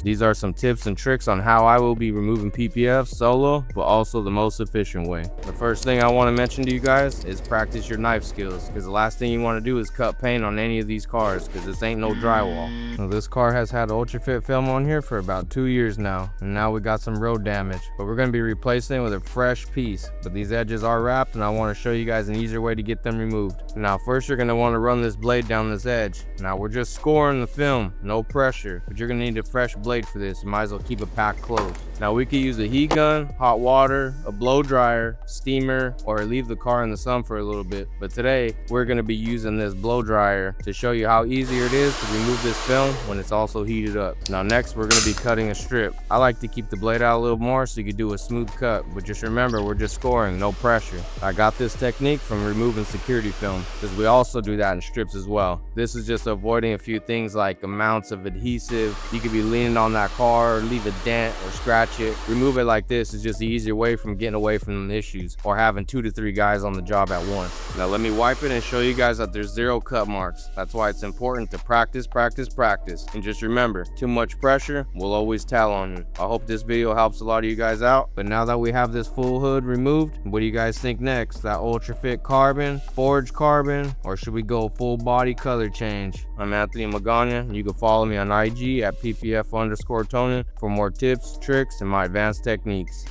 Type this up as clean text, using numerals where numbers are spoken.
These are some tips and tricks on how I will be removing PPF solo, but also the most efficient way. The first thing I want to mention to you guys is practice your knife skills, because the last thing you want to do is cut paint on any of these cars, because this ain't no drywall. Now, this car has had ULTRAFIT film on here for about 2 years now, and now we got some road damage, but we're going to be replacing it with a fresh piece. But these edges are wrapped, and I want to show you guys an easier way to get them removed. Now first, you're going to want to run this blade down this edge. Now we're just scoring the film, no pressure, but you're going to need a fresh blade for this. You might as well keep it packed close. Now we could use a heat gun, hot water, a blow dryer, steamer, or leave the car in the sun for a little bit. But today we're going to be using this blow dryer to show you how easy it is to remove this film when it's also heated up. Now next, we're going to be cutting a strip. I like to keep the blade out a little more so you can do a smooth cut, but just remember, we're just scoring, no pressure. I got this technique from removing security film, because we also do that in strips as well. This is just avoiding a few things like amounts of adhesive. You could be leaning on that car, leave a dent or scratch it. Remove it like this is just the easier way from getting away from the issues or having 2 to 3 guys on the job at once. Now let me wipe it and show you guys that there's 0 cut marks. That's why it's important to practice, practice, practice. And just remember, too much pressure will always tell on you. I hope this video helps a lot of you guys out. But now that we have this full hood removed, what do you guys think next? That ULTRAFIT carbon, forged carbon, or should we go full body color change? I'm Anthony Magana. You can follow me on IG at PPF_Tonin for more tips, tricks, and my advanced techniques.